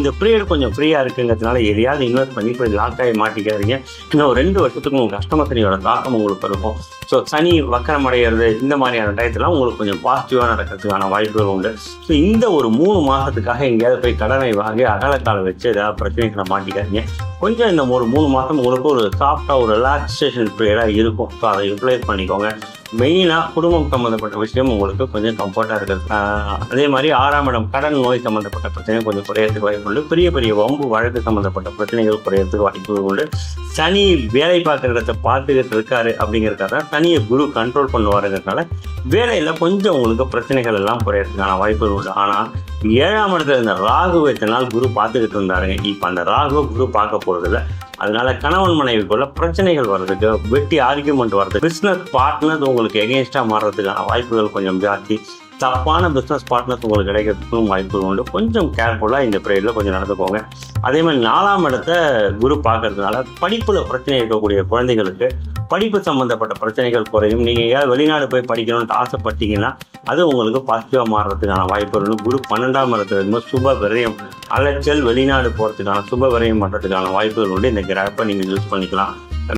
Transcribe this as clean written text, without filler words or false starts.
இந்த பீரியட் கொஞ்சம் ஃப்ரீயாக இருக்குங்கிறதுனால எதையாவது இன்வெஸ்ட் பண்ணி போய் லாக் ஆகி மாட்டிக்காதீங்க. இன்னும் 2 வருஷத்துக்கு உங்களுக்கு அஷ்டம சனியோட தாக்கம் உங்களுக்கு இருக்கும். ஸோ சனி வக்கரம் அடைகிறது இந்த மாதிரியான டயத்துலாம் உங்களுக்கு கொஞ்சம் பாசிட்டிவாக நடக்கிறதுக்கான வாய்ப்புகள் உண்டு. ஸோ இந்த ஒரு 3 மாதத்துக்காக எங்கேயாவது போய் கடனை வாங்கி அகலக்காலம் வச்சு ஏதாவது பிரச்சனைகளை மாட்டிக்காதீங்க. கொஞ்சம் இந்த ஒரு 3 மாதம் உங்களுக்கு ஒரு சாஃப்டாக ஒரு ரிலாக்ஸேஷன் பீரியடாக இருக்கும். ஸோ அதை யூட்டிலைஸ் பண்ணிக்கோங்க. மெயினாக குடும்பம் சம்மந்தப்பட்ட விஷயம் உங்களுக்கு கொஞ்சம் கம்ஃபர்ட்டாக இருக்குது. அதே மாதிரி 6ஆம் இடம் கடன் நோய் சம்மந்தப்பட்ட பிரச்சனை கொஞ்சம் குறையறதுக்கு வாய்ப்பு உண்டு. பெரிய பெரிய வம்பு வழக்கு சம்மந்தப்பட்ட பிரச்சனைகள் குறையறதுக்கு வாய்ப்புகள் உண்டு. சனி வேலை பார்க்குற இடத்தை பார்த்துக்கிட்டு இருக்காரு அப்படிங்கிறதுக்காக சனியை குரு கண்ட்ரோல் பண்ணுவாருங்கிறதுனால வேலையில் கொஞ்சம் உங்களுக்கு பிரச்சனைகள் எல்லாம் குறையறதுக்கான வாய்ப்புகள் உண்டு. ஆனால் 7ஆம் இடத்துல இந்த ராகுவை இத்தனை நாள் குரு பார்த்துக்கிட்டு இருந்தாருங்க. இப்போ அந்த ராகுவை குரு பார்க்க போகிறதில்ல. அதனால கணவன் மனைவிக்குள்ள பிரச்சனைகள் வர்றதுக்கு, வெட்டி ஆர்கியூமெண்ட் வர்றதுக்கு, பிஸ்னஸ் பார்ட்னர்ஸ் உங்களுக்கு எகெயின்ஸ்டாக மாறுறதுக்கான வாய்ப்புகள் கொஞ்சம் ஜாஸ்தி. தப்பான பிஸ்னஸ் பார்ட்னர்ஸ் உங்களுக்கு கிடைக்கிறதுக்கும் வாய்ப்புகள் உண்டு. கொஞ்சம் கேர்ஃபுல்லாக இந்த பீரியடில் கொஞ்சம் நடந்துக்கோங்க. அதே மாதிரி 4ஆம் இடத்தை குரு பார்க்கறதுனால படிப்பில் பிரச்சனை இருக்கக்கூடிய குழந்தைகளுக்கு படிப்பு சம்மந்தப்பட்ட பிரச்சனைகள் குறையும். நீங்கள் ஏதாவது வெளிநாடு போய் படிக்கணும்னு ஆசைப்பட்டீங்கன்னா அது உங்களுக்கு பாசிட்டிவாக மாறுறதுக்கான வாய்ப்புகள் உண்டு. குரு 12ஆம் இடத்துல இருக்கும்போது சுப விரயம், அலைச்சல், வெளிநாடு போகிறதுக்கான சுப விரயம் பண்ணுறதுக்கான வாய்ப்புகள் உண்டு. இந்த கிரகப்பை நீங்கள் யூஸ் பண்ணிக்கலாம்.